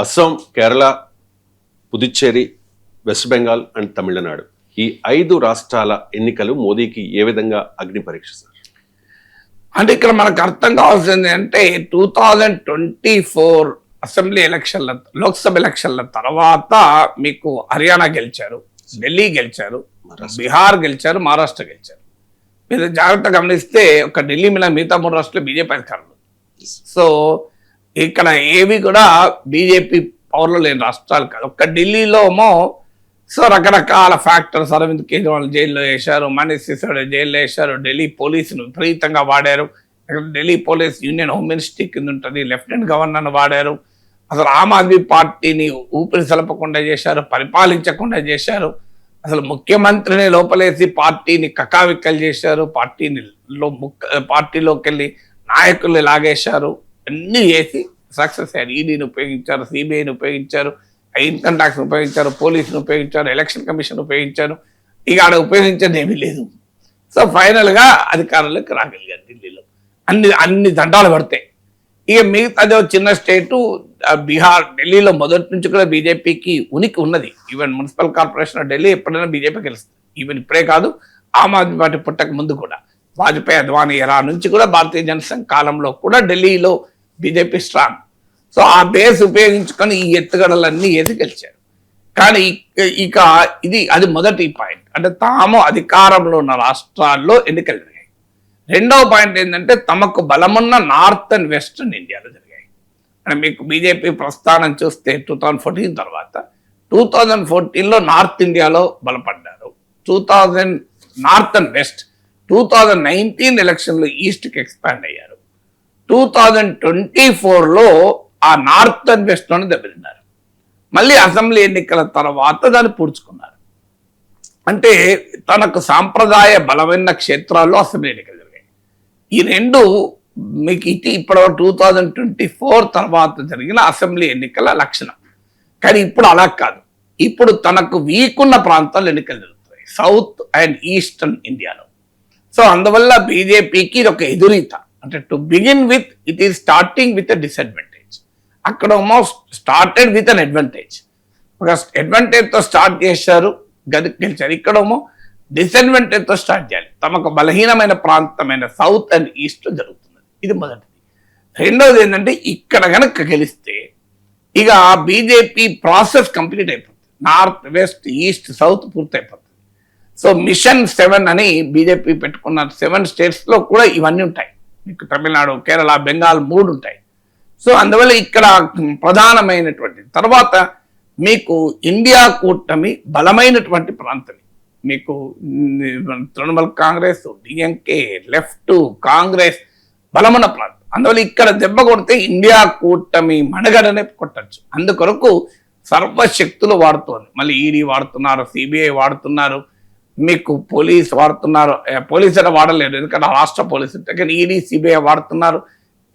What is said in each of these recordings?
Assam, Kerala, Puducherry, west Bengal and Tamil Nadu, ఈ 5 రాష్ట్రాల ఎన్నికలు మోదీకి ఏ విధంగా అగ్ని పరీక్ష సార్? అంటే ఇక్కడ మనకు అర్థం కావాల్సింది అంటే 2024 అసెంబ్లీ ఎలక్షన్ల, లోక్సభ ఎలక్షన్ల తర్వాత మీకు హర్యానా గెలిచారు, ఢిల్లీ గెలిచారు, బీహార్ గెలిచారు, మహారాష్ట్ర గెలిచారు. మీరు జాగ్రత్త గమనిస్తే ఒక ఢిల్లీ మిగతా 3 రాష్ట్రాలు బీజేపీ అధికారులు. సో ఇక్కడ ఏవి కూడా బీజేపీ పవర్లో లేని రాష్ట్రాలు కాదు. ఒక్క ఢిల్లీలో ఏమో సో రకరకాల ఫ్యాక్టర్స్, అరవింద్ కేజ్రీవాల్ జైల్లో వేశారు, మనీష్ సిసోడియా జైల్లో వేశారు, ఢిల్లీ పోలీసును విపరీతంగా వాడారు. Delhi police union home ministry కింద ఉంటుంది, లెఫ్టినెంట్ గవర్నర్ను వాడారు. అసలు ఆమ్ ఆద్మీ పార్టీని ఊపిరి సలపకుండా చేశారు, పరిపాలించకుండా చేశారు. అసలు ముఖ్యమంత్రిని లోపలేసి పార్టీని కకావిక్కలు చేశారు, పార్టీలోకి వెళ్ళి నాయకుల్ని లాగేశారు. అన్నీ చేసి సక్సెస్ అయ్యారు. ఈడీని ఉపయోగించారు, సిబిఐని ఉపయోగించారు, ఇన్కమ్ ట్యాక్స్ ఉపయోగించారు, పోలీసును ఉపయోగించారు, ఎలక్షన్ కమిషన్ ఉపయోగించారు. ఇక ఆడ ఉపయోగించేది ఏమీ లేదు. సో ఫైనల్గా అధికారులకు రాగలిగారు ఢిల్లీలో. అన్ని దండాలు పడతాయి. ఇక మిగతాది చిన్న స్టేటు బీహార్. ఢిల్లీలో మొదటి నుంచి కూడా బీజేపీకి ఉనికి ఉన్నది. ఈవెన్ మున్సిపల్ కార్పొరేషన్ ఢిల్లీ ఎప్పుడైనా బీజేపీ గెలుస్తుంది. ఈవెన్ ఇప్పుడే కాదు, ఆమ్ ఆద్మీ పార్టీ పుట్టక ముందు కూడా, వాజ్పేయి అద్వానీ ఎరా నుంచి కూడా, భారతీయ జనసంఘ్ కాలంలో కూడా ఢిల్లీలో బీజేపీ స్ట్రాంగ్. సో ఆ బేస్ ఉపయోగించుకొని ఈ ఎత్తుగడలన్నీ వేసి గెలిచారు. కానీ ఇక అది మొదటి పాయింట్. అంటే తాము అధికారంలో ఉన్న రాష్ట్రాల్లో ఎన్నికలు జరిగాయి. రెండవ పాయింట్ ఏంటంటే తమకు బలమున్న నార్త్ అండ్ వెస్టర్న్ ఇండియాలో జరిగాయి. అంటే మీకు బీజేపీ ప్రస్థానం చూస్తే 2014 తర్వాత 2014లో నార్త్ ఇండియాలో బలపడ్డారు, నార్త్ అండ్ వెస్ట్. 2019 ఎలక్షన్లో ఈస్ట్కి ఎక్స్పాండ్ అయ్యారు. 2024లో ఆ నార్త్ అండ్ వెస్ట్లోనే దెబ్బతిన్నారు. మళ్ళీ అసెంబ్లీ ఎన్నికల తర్వాత దాన్ని పూడ్చుకున్నారు. అంటే తనకు సాంప్రదాయ బలమైన క్షేత్రాల్లో అసెంబ్లీ ఎన్నికలు జరిగాయి. ఈ రెండు మీకు ఇప్పుడు 2024 తర్వాత జరిగిన అసెంబ్లీ ఎన్నికల లక్షణం. కానీ ఇప్పుడు అలా కాదు. ఇప్పుడు తనకు వీక్ ఉన్న ప్రాంతాల్లో ఎన్నికలు జరుగుతాయి, సౌత్ అండ్ ఈస్టర్న్ ఇండియాలో. సో అందువల్ల బీజేపీకి ఇది ఒక ఎదురీత. అంటే to begin with it is starting with a disadvantage. అక్కడ స్టార్టెడ్ విత్ అన్ అడ్వాంటేజ్. ఒక అడ్వాంటేజ్తో స్టార్ట్ చేశారు, గెలిచారు. ఇక్కడేమో డిసడ్వాంటేజ్తో స్టార్ట్ చేయాలి. తమకు బలహీనమైన ప్రాంతమైన సౌత్ అండ్ ఈస్ట్ జరుగుతుంది. ఇది మొదటిది. రెండవది ఏంటంటే ఇక్కడ కనుక గెలిస్తే ఇక బీజేపీ ప్రాసెస్ కంప్లీట్ అయిపోతుంది. నార్త్, వెస్ట్, ఈస్ట్, సౌత్ పూర్తి అయిపోతుంది. సో మిషన్ 7 అని బీజేపీ పెట్టుకున్న 7 స్టేట్స్లో కూడా ఇవన్నీ ఉంటాయి. మీకు తమిళనాడు, కేరళ, బెంగాల్ 3 ఉంటాయి. సో అందువల్ల ఇక్కడ ప్రధానమైనటువంటి తర్వాత మీకు ఇండియా కూటమి బలమైనటువంటి ప్రాంతం. మీకు తృణమూల్ కాంగ్రెస్, డిఎంకే, లెఫ్ట్, కాంగ్రెస్ బలమైన ప్రాంతం. అందువల్ల ఇక్కడ దెబ్బ కొడితే ఇండియా కూటమి మనుగడనే కొట్టచ్చు. అందుకొరకు సర్వశక్తులు వాడుతోంది. మళ్ళీ ఈడీ వాడుతున్నారు, సిబిఐ వాడుతున్నారు, మీకు పోలీస్ వాడుతున్నారు. పోలీసు అయితే వాడలేదు, ఎందుకంటే రాష్ట్ర పోలీసు ఉంటే. కానీ ఈడీ, సిబిఐ వాడుతున్నారు,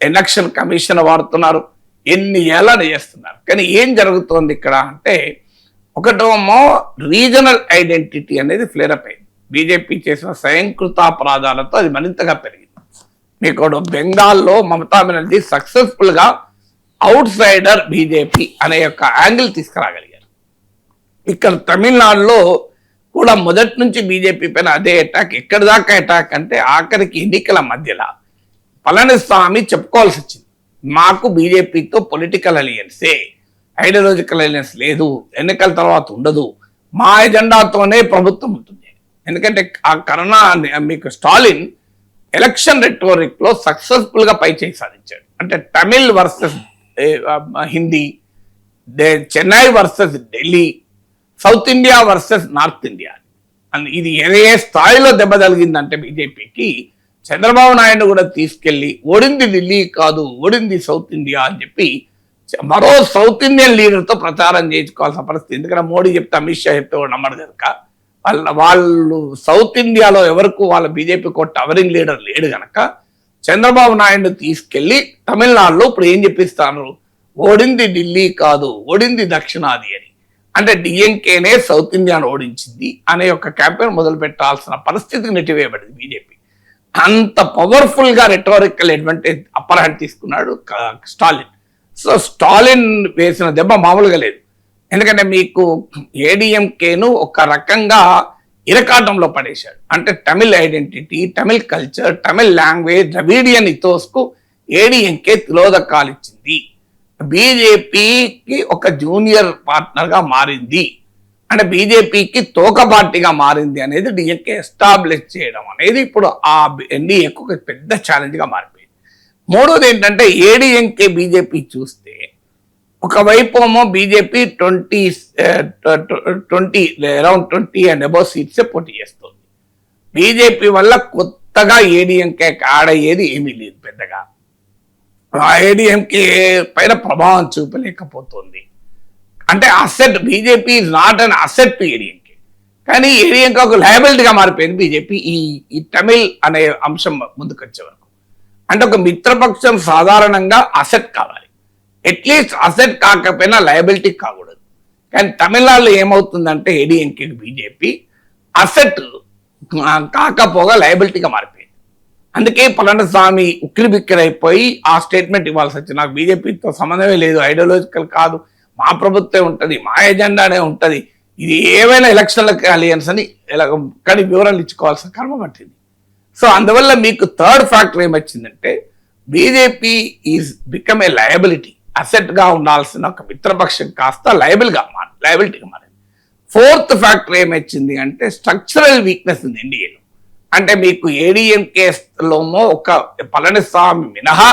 ఎలక్షన్ కమిషన్ వాడుతున్నారు, ఎన్ని ఏళ్ళని చేస్తున్నారు. కానీ ఏం జరుగుతోంది ఇక్కడ అంటే ఒకటేమో రీజనల్ ఐడెంటిటీ అనేది ఫ్లేరప్ అయింది. బీజేపీ చేసిన స్వయంకృతాపరాధాలతో అది మరింతగా పెరిగింది. మీకు బెంగాల్లో మమతా బెనర్జీ సక్సెస్ఫుల్గా అవుట్ సైడర్ బీజేపీ అనే యొక్క యాంగిల్ తీసుకురాగలిగారు. ఇక్కడ తమిళనాడులో కూడా మొదటి నుంచి బీజేపీ పైన అదే అటాక్. ఎక్కడి దాకా అటాక్ అంటే ఆఖరికి ఎన్నికల మధ్యలో పళనిస్వామి చెప్పుకోవాల్సి వచ్చింది, మాకు బీజేపీతో పొలిటికల్ అలయన్సే, ఐడియాలజికల్ అలయన్స్ లేదు, ఎన్నికల తర్వాత ఉండదు, మా ఎజెండాతోనే ప్రభుత్వం ఉంటుంది. ఎందుకంటే ఆ కరోనా మీకు స్టాలిన్ ఎలక్షన్ రెటోరిక్లో సక్సెస్ఫుల్గా పైచేయి సాధించాడు. అంటే Tamil versus Hindi, Chennai versus Delhi, south India versus north India. And ఇది ఏ స్థాయిలో దెబ్బ తగిలిందంటే బీజేపీకి చంద్రబాబు నాయుడు కూడా తీసుకెళ్లి ఓడింది ఢిల్లీ కాదు, ఓడింది సౌత్ ఇండియా అని చెప్పి మరో సౌత్ ఇండియన్ లీడర్తో ప్రచారం చేయించుకోవాల్సిన పరిస్థితి. ఎందుకంటే మోడీ చెప్తే, అమిత్ షా చెప్తే నమ్మడు కనుక వాళ్ళు సౌత్ ఇండియాలో ఎవరికి వాళ్ళ బీజేపీ కొట్ట అవరింగ్ లీడర్ లేడు కనుక చంద్రబాబు నాయుడు తీసుకెళ్లి తమిళనాడులో ఇప్పుడు ఏం చెప్పిస్తారు, ఓడింది ఢిల్లీ కాదు, ఓడింది దక్షిణాది అని. అంటే డిఎంకేనే సౌత్ ఇండియాను ఓడించింది అనే ఒక క్యాంపెయిన్ మొదలు పెట్టాల్సిన పరిస్థితికి నెట్టివేయబడింది బీజేపీ. అంత పవర్ఫుల్ గా రెటోరికల్ అడ్వాంటేజ్ అప్పర్ హ్యాండ్ తీసుకున్నాడు స్టాలిన్. సో స్టాలిన్ వేసిన దెబ్బ మామూలుగా లేదు. ఎందుకంటే మీకు ఏడీఎంకేను ఒక రకంగా ఇరకాటంలో పడేశాడు. అంటే Tamil identity, Tamil culture, Tamil language, Dravidian ఇథోస్కు ఏడీఎంకే తిలోదకాలు ఇచ్చింది. బీజేపీకి ఒక జూనియర్ పార్ట్నర్గా మారింది, అంటే బీజేపీకి తోక పార్టీగా మారింది అనేది డిఎంకే ఎస్టాబ్లిష్ చేయడం అనేది ఇప్పుడు ఆ ఎన్డీఏకు ఒక పెద్ద ఛాలెంజ్గా మారిపోయింది. మూడోది ఏంటంటే ఏడీఎంకే బీజేపీ చూస్తే ఒకవైపు ఏమో బీజేపీ 20 అరౌండ్ 20 అండ్ అబౌవ్ సీట్సే పోటీ చేస్తుంది. బీజేపీ వల్ల కొత్తగా ఏడీఎంకే యాడ్ అయ్యేది ఏమీ లేదు పెద్దగా. ఆ ఏడీఎంకే పైన ప్రభావం చూపలేకపోతుంది. అంటే asset, BJP is not an asset to ADMK, కానీ ఏడీఎంకే ఒక లయబిలిటీగా మారిపోయింది బీజేపీ ఈ తమిళ్ అనే అంశం ముందుకు వచ్చే వరకు. అంటే ఒక మిత్రపక్షం సాధారణంగా అసెట్ కావాలి, అట్లీస్ట్ అసెట్ కాకపోయినా లయబిలిటీ కాకూడదు. కానీ తమిళనాడులో ఏమవుతుందంటే ఏడీఎంకే బీజేపీ అసెట్ కాకపోగా లయబిలిటీగా మారిపోయింది. అందుకే పళనిస్వామి ఉక్కిరిబిక్కిరైపోయి ఆ స్టేట్మెంట్ ఇవ్వాల్సి వచ్చింది. నాకు బీజేపీతో సంబంధమే లేదు, ఐడియాలజికల్ కాదు, మా ప్రభుత్వం ఉంటుంది, మా ఎజెండానే ఉంటుంది, ఇది ఏవైనా ఎలక్షన్లకు అలియన్స్ అని కానీ వివరాలు ఇచ్చుకోవాల్సిన కర్మ పట్టింది. సో అందువల్ల మీకు థర్డ్ ఫ్యాక్టర్ ఏమొచ్చిందంటే BJP is become a liability. Asset గా ఉండాల్సిన ఒక మిత్రపక్షం కాస్త లయబిలిటీగా మారింది. ఫోర్త్ ఫ్యాక్టర్ ఏమొచ్చింది అంటే స్ట్రక్చరల్ వీక్నెస్ ఉంది ఎన్డీఏలో. అంటే మీకు ఏడీఎంకేలోమో ఒక పళనిస్వామి మినహా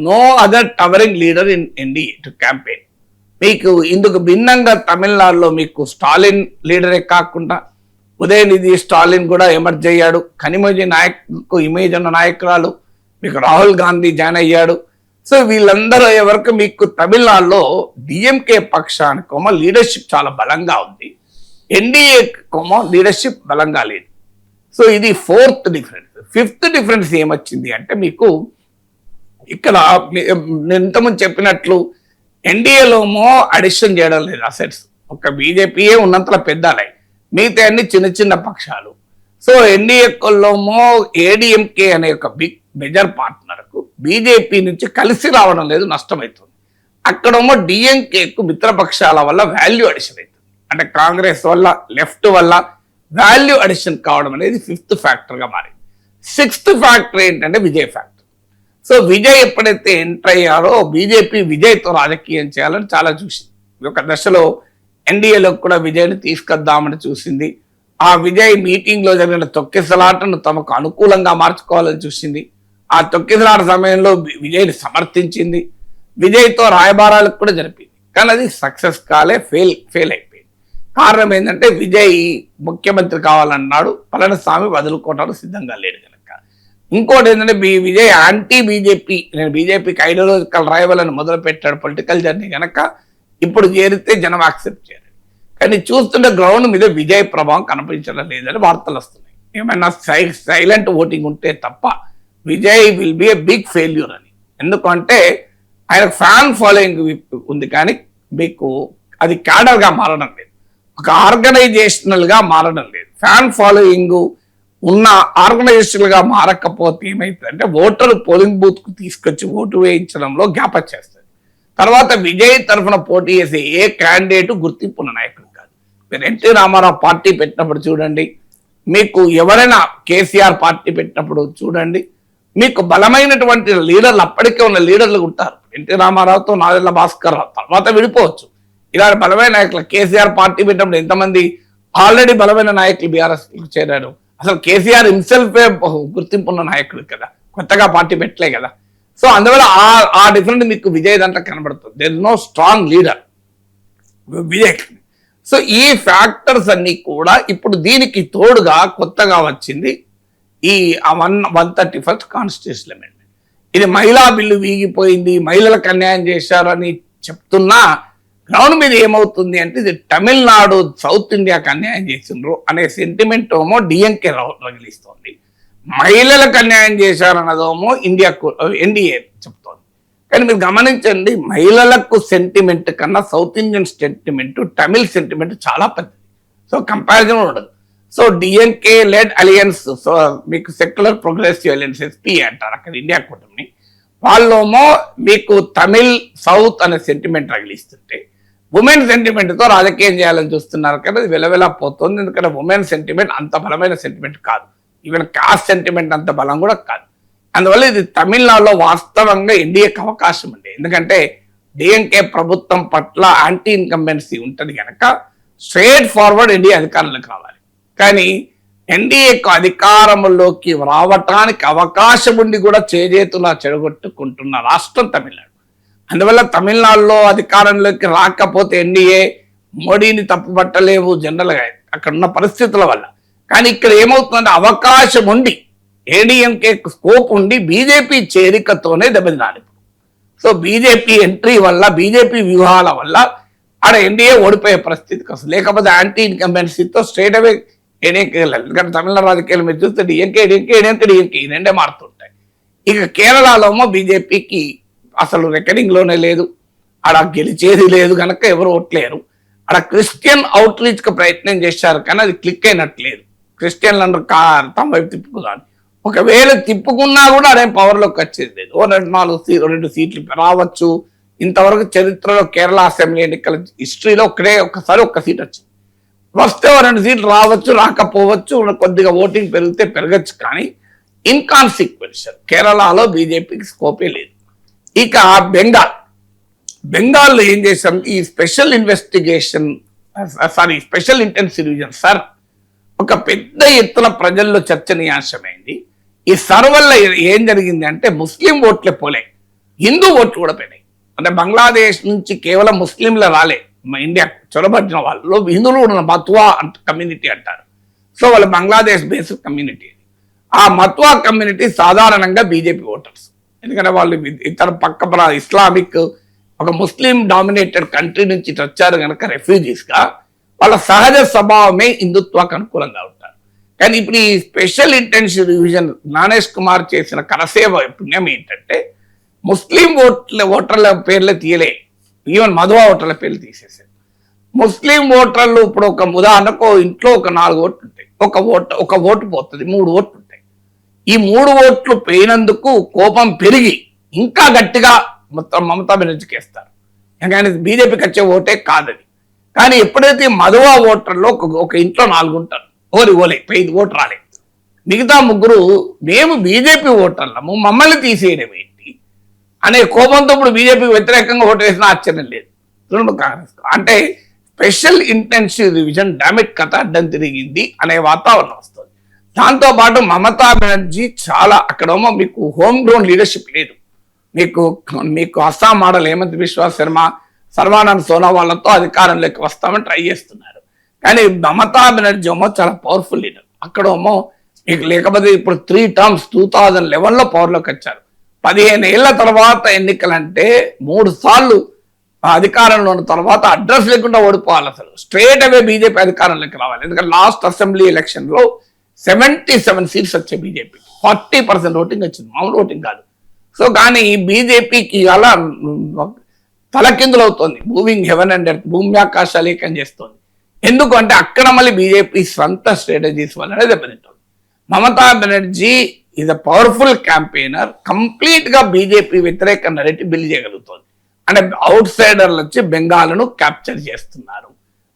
no other towering leader in NDA to campaign. మీకు ఇందుకు భిన్నంగా తమిళనాడులో మీకు స్టాలిన్ లీడరే కాకుండా ఉదయనిధి స్టాలిన్ కూడా ఎమర్జ్ అయ్యాడు. కనిమోజీ నాయక్ ఇమేజ్ ఉన్న నాయకురాలు మీకు రాహుల్ గాంధీ జాయిన్ అయ్యాడు. సో వీళ్ళందరూ వరకు మీకు తమిళనాడులో డిఎంకే పక్షానికోమో లీడర్షిప్ చాలా బలంగా ఉంది, ఎన్డీఏకోమో లీడర్షిప్ బలంగా లేదు. సో ఇది ఫోర్త్ డిఫరెన్స్. ఫిఫ్త్ డిఫరెన్స్ ఏమొచ్చింది అంటే మీకు ఇక్కడ నేను ఇంతకుముందు చెప్పినట్లు ఎన్డీఏలోమో అడిషన్ చేయడం లేదు అసెట్స్. ఒక బీజేపీయే ఉన్నంతలో పెద్దాలై, మిగతా అన్ని చిన్న చిన్న పక్షాలు. సో ఎన్డీఏలోమో ఏడీఎంకే అనే ఒక బిగ్ మెజర్ పార్ట్నర్కు బీజేపీ నుంచి కలిసి రావడం లేదు, నష్టమవుతుంది. అక్కడేమో డిఎంకేకు మిత్రపక్షాల వల్ల వాల్యూ అడిషన్ అవుతుంది. అంటే కాంగ్రెస్ వల్ల, లెఫ్ట్ వల్ల వాల్యూ అడిషన్ కావడం అనేది ఫిఫ్త్ ఫ్యాక్టర్గా మారింది. సిక్స్త్ ఫ్యాక్టర్ ఏంటంటే విజయ్ ఫ్యాక్టర్. సో విజయ్ ఎప్పుడైతే ఎంటర్ అయ్యారో బీజేపీ విజయ్తో రాజకీయం చేయాలని చాలా చూసింది. ఒక దశలో ఎన్డీఏలో కూడా విజయ్ని తీసుకొద్దామని చూసింది. ఆ విజయ్ మీటింగ్లో జరిగిన తొక్కిసలాటను తమకు అనుకూలంగా మార్చుకోవాలని చూసింది. ఆ తొక్కిసలాట సమయంలో విజయ్ని సమర్థించింది. విజయ్తో రాయబారాలకు కూడా జరిపింది, కానీ అది సక్సెస్ కాలే, ఫెయిల్ అయిపోయింది. కారణం ఏంటంటే విజయ్ ముఖ్యమంత్రి కావాలన్నాడు, పళనిస్వామి వదులుకోవడానికి సిద్ధంగా లేడు కనుక. ఇంకోటి ఏంటంటే విజయ్ యాంటీ బీజేపీ, నేను బీజేపీకి ఐడియాలజికల్ రైవల్ అని మొదలు పెట్టాడు పొలిటికల్ జర్నీ కనుక ఇప్పుడు చేరితే జనం యాక్సెప్ట్ చేయరు. కానీ చూస్తుంటే గ్రౌండ్ మీద విజయ్ ప్రభావం కనిపించడం లేదని వార్తలు వస్తున్నాయి. ఏమైనా సైలెంట్ ఓటింగ్ ఉంటే తప్ప Vijay will be a big failure అని. ఎందుకంటే ఆయన ఫ్యాన్ ఫాలోయింగ్ ఉంది, కానీ మీకు అది క్యాడర్గా మారడం లేదు, ఒక ఆర్గనైజేషనల్గా మారడం లేదు. ఫ్యాన్ ఫాలోయింగ్ ఉన్న ఆర్గనైజేషనల్గా మారకపోతే ఏమైతుందంటే ఓటరు పోలింగ్ బూత్కు తీసుకొచ్చి ఓటు వేయించడంలో గ్యాప్ వచ్చేస్తుంది. తర్వాత విజయ్ తరఫున పోటీ చేసే ఏ క్యాండిడేట్ గుర్తింపు ఉన్న నాయకుడు కాదు. మీరు ఎన్టీ రామారావు పార్టీ పెట్టినప్పుడు చూడండి, మీకు ఎవరైనా కేసీఆర్ పార్టీ పెట్టినప్పుడు చూడండి, మీకు బలమైనటువంటి లీడర్లు అప్పటికే ఉన్న లీడర్లు ఉంటారు. ఎన్టీ రామారావుతో నాదెళ్ల భాస్కర్ రావు తర్వాత విడిపోవచ్చు. ఇలాంటి బలమైన నాయకులు కేసీఆర్ పార్టీ పెట్టినప్పుడు ఎంతమంది ఆల్రెడీ బలమైన నాయకులు బీఆర్ఎస్ చేరారు. అసలు కేసీఆర్ హిమ్సెల్ఫే గుర్తింపు ఉన్న నాయకుడు కదా, కొత్తగా పార్టీ పెట్టలే కదా. సో అందువల్ల ఆ డిఫరెంట్ మీకు విజయ్ దాంట్లో కనబడుతుంది. There is no strong leader Vijay. So ఈ ఫ్యాక్టర్స్ అన్ని కూడా ఇప్పుడు దీనికి తోడుగా కొత్తగా వచ్చింది ఈ 131st కాన్స్టిట్యూషన్ అమెండ్మెంట్. ఇది మహిళా బిల్లు వీగిపోయింది, మహిళలకు అన్యాయం చేశారని చెప్తున్నా గ్రౌండ్ మీద ఏమవుతుంది అంటే ఇది తమిళనాడు సౌత్ ఇండియాకి అన్యాయం చేసిండ్రు అనే సెంటిమెంట్ ఏమో డిఎంకే రగిలిస్తోంది. మహిళలకు అన్యాయం చేశారన్నదేమో ఎన్డీఏ చెప్తోంది. కానీ మీరు గమనించండి, మహిళలకు సెంటిమెంట్ కన్నా south Indian sentiment, Tamil sentiment చాలా పెద్దది. సో కంపారిజన్ ఉండదు. So DMK led alliance, so మీకు సెక్యులర్ ప్రోగ్రెసివ్ అలియన్స్ ఎస్పీ అంటారు అక్కడ ఇండియా కూటమిని, వాళ్ళేమో మీకు తమిళ్ సౌత్ అనే సెంటిమెంట్ రగిలిస్తుంటే ఉమెన్ సెంటిమెంట్ తో రాజకీయం చేయాలని చూస్తున్నారు కదా, అది వెలవెలా పోతుంది. ఎందుకంటే ఉమెన్ సెంటిమెంట్ అంత బలమైన సెంటిమెంట్ కాదు, ఈవెన్ కాస్ట్ సెంటిమెంట్ అంత బలం కూడా కాదు. అందువల్ల ఇది తమిళనాడులో వాస్తవంగా ఎన్డీఏకి అవకాశం ఉంది. ఎందుకంటే డిఎంకే ప్రభుత్వం పట్ల యాంటీ ఇన్కంబెన్సీ ఉంటుంది కనుక స్ట్రేట్ ఫార్వర్డ్ ఎన్డీఏ అధికారంలోకి రావాలి. కానీ ఎన్డీఏకు అధికారంలోకి రావటానికి అవకాశం ఉండి కూడా చేజేతులా చెడగొట్టుకుంటున్న రాష్ట్రం తమిళనాడు. అందువల్ల తమిళనాడులో అధికారంలోకి రాకపోతే ఎన్డీఏ మోడీని తప్పుపట్టలేవు జనరల్గా అక్కడ ఉన్న పరిస్థితుల వల్ల. కానీ ఇక్కడ ఏమవుతుందంటే అవకాశం ఉండి ఏడీఎంకే స్కోప్ ఉండి బీజేపీ చేరికతోనే దెబ్బతినాలి. సో బీజేపీ ఎంట్రీ వల్ల, బీజేపీ వ్యూహాల వల్ల ఆడ ఎన్డీఏ ఓడిపోయే పరిస్థితికి వస్తుంది. లేకపోతే యాంటీ ఇన్కంబెన్సీతో స్ట్రేట్ అవే ఏడీఎంకే వెళ్ళాలి. ఎందుకంటే తమిళనాడు రాజకీయాలు మీరు చూస్తే డిఎంకే ఈ రెండే మారుతుంటాయి. ఇక కేరళలో బీజేపీకి అసలు రికార్డింగ్ లోనే లేదు, ఆడ గెలిచేది లేదు కనుక ఎవరు ఓట్లేరు. ఆడ క్రిస్టియన్ అవుట్ రీచ్ కు ప్రయత్నం చేశారు కానీ అది క్లిక్ అయినట్లేదు. క్రిస్టియన్లు తమ వైపు తిప్పుకున్నాను, ఒకవేళ తిప్పుకున్నా కూడా అదేం పవర్లోకి వచ్చేది లేదు. 2 సీట్లు రావచ్చు. ఇంతవరకు చరిత్రలో కేరళ అసెంబ్లీ ఎన్నికల హిస్టరీలో ఒక్కసారి ఒక్క సీట్ వచ్చింది. వస్తే 2 సీట్లు రావచ్చు, రాకపోవచ్చు, కొద్దిగా ఓటింగ్ పెరిగితే పెరగచ్చు. కానీ ఇన్కాన్సిక్వెన్షియల్ కేరళలో బీజేపీకి స్కోపే లేదు. ఇక బెంగాల్లో ఏం చేశాం, ఈ స్పెషల్ ఇంటెన్సివ్ రివిజన్ సార్ ఒక పెద్ద ఎత్తున ప్రజల్లో చర్చనీయాంశమైంది. ఈ సర్ వల్ల ఏం జరిగింది అంటే ముస్లిం ఓట్లే పోలే, హిందూ ఓట్లు కూడా పోయినాయి. అంటే బంగ్లాదేశ్ నుంచి కేవలం ముస్లింలు రాలే, ఇండియా చొరబడిన వాళ్ళు హిందువులు కూడా మత్వా కమ్యూనిటీ అంటారు. సో వాళ్ళు బంగ్లాదేశ్ బేస్డ్ కమ్యూనిటీ. ఆ మత్వా కమ్యూనిటీ సాధారణంగా బీజేపీ ఓటర్స్. ఎందుకంటే వాళ్ళు ఇతర పక్క ఇస్లామిక్ ఒక ముస్లిం డామినేటెడ్ కంట్రీ నుంచి వచ్చారు కనుక రెఫ్యూజీస్ గా వాళ్ళ సహజ స్వభావమే హిందుత్వానికి అనుకూలంగా ఉంటారు. కానీ ఇప్పుడు ఈ special intensive revision Gyanesh Kumar చేసిన కరసేవ పుణ్యం ఏంటంటే ముస్లిం ఓటర్ల పేర్లే తీయలే, ఈవెన్ మధువా ఓటర్ల పేర్లు తీసేసారు. ముస్లిం ఓటర్లు ఇప్పుడు ఒక ఉదాహరణకు ఇంట్లో ఒక 4 ఓట్లు ఉంటాయి, ఒక ఓటు పోతుంది, 3 ఓట్లు ఉంటాయి. ఈ 3 ఓట్లు పోయినందుకు కోపం పెరిగి ఇంకా గట్టిగా మొత్తం మమతా బెనర్జీకి వేస్తారు. కానీ బీజేపీకి వచ్చే ఓటే కాదది. కానీ ఎప్పుడైతే మధువా ఓటర్లో ఒక ఇంట్లో 4 ఉంటారు, ఓలే 5 ఓటు రాలేదు, మిగతా 3 మేము బీజేపీ ఓటర్లము మమ్మల్ని తీసేయడం ఏంటి అనే కోపంతో ఇప్పుడు బీజేపీకి వ్యతిరేకంగా ఓటు వేసినా ఆశ్చర్యం లేదు తృణమూల్ కాంగ్రెస్. అంటే స్పెషల్ ఇంటెన్సివ్ రివిజన్ డామిట్ కథ అడ్డం తిరిగింది అనే వాతావరణం వస్తుంది. దాంతో పాటు మమతా బెనర్జీ చాలా అక్కడేమో మీకు హోమ్ గ్రౌండ్ లీడర్షిప్ లేదు. మీకు అస్సాం మోడల్ హేమంత్ బిశ్వా శర్మ, సర్వానంద్ సోనోవాళ్లతో అధికారంలోకి వస్తామని ట్రై చేస్తున్నారు. కానీ మమతా బెనర్జీ ఏమో చాలా పవర్ఫుల్ లీడర్. అక్కడేమో మీకు లేకపోతే ఇప్పుడు 3 టర్మ్స్ 2011లో పవర్లోకి వచ్చారు. 15 ఏళ్ల తర్వాత ఎన్నికలంటే 3 సార్లు అధికారంలో ఉన్న తర్వాత అడ్రస్ లేకుండా ఓడిపోవాలి. అసలు స్ట్రేట్ అవే బీజేపీ అధికారంలోకి రావాలి. ఎందుకంటే లాస్ట్ అసెంబ్లీ ఎలక్షన్ లో 77 సీట్స్ వచ్చాయి బీజేపీ, 40% ఓటింగ్ వచ్చింది, మామూలు ఓటింగ్ కాదు. సో కానీ బీజేపీకి అలా తలకిందులు అవుతుంది, మూవింగ్ హెవెన్ అండ్ ఎర్త్, భూమి ఆకాశాలు ఏకం చేస్తుంది. ఎందుకంటే అక్కడ మళ్ళీ బీజేపీ సొంత స్ట్రాటజీస్ వల్లనే దెబ్బతింటుంది. Mamata Banerjee is a powerful campaigner, complete గా బీజేపీ వ్యతిరేక నరేటివ్ బిల్డ్ చేయగలుగుతుంది. అంటే అవుట్ సైడర్లు వచ్చి బెంగాల్ను క్యాప్చర్ చేస్తున్నారు.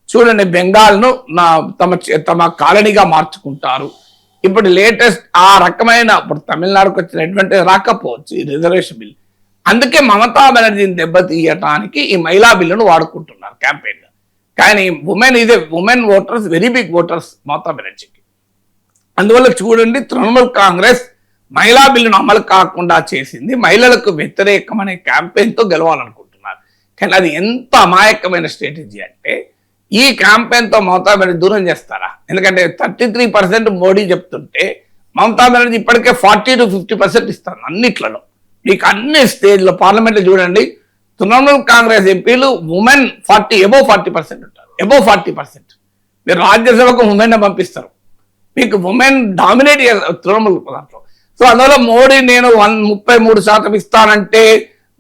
చూడండి, బెంగాల్ను తమ కాలనీగా మార్చుకుంటారు. ఇప్పుడు లేటెస్ట్ ఆ రకమైన ఇప్పుడు తమిళనాడుకు వచ్చిన అడ్వాంటేజ్ రాకపోవచ్చు ఈ రిజర్వేషన్ బిల్. అందుకే మమతా బెనర్జీని దెబ్బతీయటానికి ఈ మహిళా బిల్లును వాడుకుంటున్నారు క్యాంపెయిన్ గా. కానీ women voters very big voters Mamata బెనర్జీకి. అందువల్ల చూడండి, తృణమూల్ కాంగ్రెస్ మహిళా బిల్లును అమలు కాకుండా చేసింది, మహిళలకు వ్యతిరేకం అనే క్యాంపెయిన్ తో గెలవాలనుకుంటున్నారు. కానీ అది ఎంత అమాయకమైన స్ట్రాటజీ అంటే ఈ క్యాంపెయిన్ తో మమతా బెనర్జీ దూరం చేస్తారా? ఎందుకంటే 33% మోడీ చెప్తుంటే మమతా బెనర్జీ ఇప్పటికే 40 to 50% ఇస్తారు అన్నిట్లలో. మీకు అన్ని స్టేజ్లో పార్లమెంట్లో చూడండి, తృణమూల్ కాంగ్రెస్ ఎంపీలు ఉమెన్ అబోవ్ 40% ఉంటారు, అబోవ్ 40%. మీరు రాజ్యసభకు ఉమెన్ పంపిస్తారు, మీకు ఉమెన్ డామినేట్ తృణమూల్ దాంట్లో. సో అందువల్ల మోడీ నేను 33% ఇస్తానంటే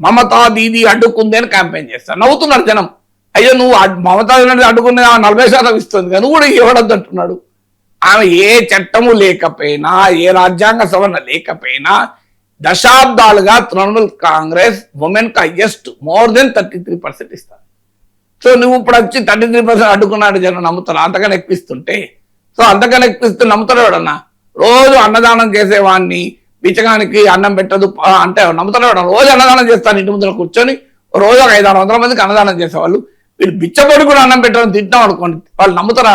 మమతా దీది అడ్డుకుంది అని క్యాంపెయిన్ చేస్తారు. నవ్వుతున్నారు జనం, అయ్యో నువ్వు మమతా అడ్డుకునే 40% ఇస్తుంది కానీ నువ్వు కూడా ఇవ్వడద్దు అంటున్నాడు. ఆమె ఏ చట్టము లేకపోయినా, ఏ రాజ్యాంగ సవరణ లేకపోయినా దశాబ్దాలుగా తృణమూల్ కాంగ్రెస్ ఉమెన్ కి హైయెస్ట్ మోర్ దెన్ 33% ఇస్తారు. సో నువ్వు ఇప్పుడు వచ్చి 33% అడ్డుకున్నాడు జనం నమ్ముతారు. అంతకన్నా ఎక్కిస్తుంటే సో అంతకన్నా ఎక్కిస్తూ నమ్ముతాడు ఎవడన్నా? రోజు అన్నదానం చేసేవాడిని బిచ్చగానికి అన్నం పెట్టదు అంటే నమ్ముతాడు ఎవడన్నా? రోజు అన్నదానం చేస్తాను ఇంటి ముందర కూర్చొని రోజు ఒక 500-600 మందికి అన్నదానం చేసేవాళ్ళు. వీళ్ళు బిచ్చపడి కూడా అన్నం పెట్టడం తింటాం అనుకోండి, వాళ్ళు నమ్ముతారా?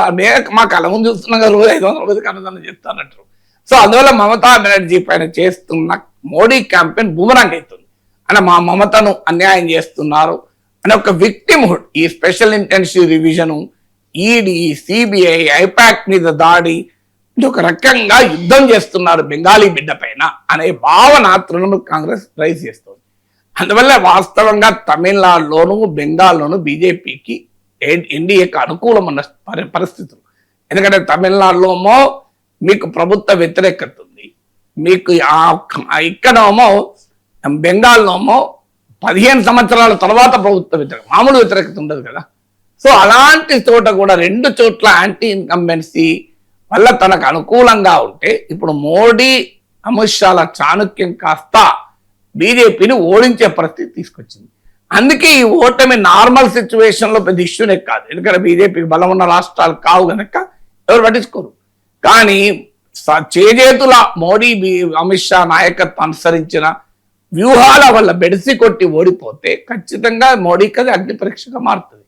మా కళ్ళ ముందు చూస్తున్నాం కదా, రోజు 500 మందికి అన్నదానం చేస్తానంటారు. సో అందువల్ల మమతా బెనర్జీ పైన చేస్తున్న మోడీ క్యాంపెయిన్ బూమరాంగ్ అవుతుంది. అంటే మా మమతను అన్యాయం చేస్తున్నారు అనే ఒక విక్టిమ్హుడ్. ఈ special intensive revision, ED, CBI, IPAC మీద దాడి, ఇది ఒక రకంగా యుద్ధం చేస్తున్నారు బెంగాలీ బిడ్డ పైన అనే భావన తృణమూల్ కాంగ్రెస్ రైజ్ చేస్తుంది. అందువల్ల వాస్తవంగా తమిళనాడులోను బెంగాల్లోను బీజేపీకి ఎన్డీఏకి అనుకూలమైన పరిస్థితులు. ఎందుకంటే తమిళనాడులోమో మీకు ప్రభుత్వ వ్యతిరేకత ఉంది, మీకు ఇక్కడేమో బెంగాల్లోమో 15 సంవత్సరాల తర్వాత ప్రభుత్వ వ్యతిరేకత, మామూలు వ్యతిరేకత ఉండదు కదా. సో అలాంటి చోట కూడా 2 చోట్ల యాంటీ ఇన్కంబెన్సీ వల్ల తనకు అనుకూలంగా ఉంటే ఇప్పుడు మోడీ అమిత్ షాల చాణుక్యం కాస్త బీజేపీని ఓడించే పరిస్థితి తీసుకొచ్చింది. అందుకే ఈ ఓటమి నార్మల్ సిచ్యువేషన్ లో పెద్ద ఇష్యూనే కాదు, ఎందుకంటే బీజేపీకి బలం ఉన్న రాష్ట్రాలు కావు కనుక ఎవరు పట్టించుకోరు. కానీ చేజేతుల మోడీ అమిత్ షా నాయకత్వం అనుసరించిన వ్యూహాల వల్ల బెడిసి కొట్టి ఓడిపోతే ఖచ్చితంగా మోడీకి అది అగ్ని పరీక్షగా మారుతుంది.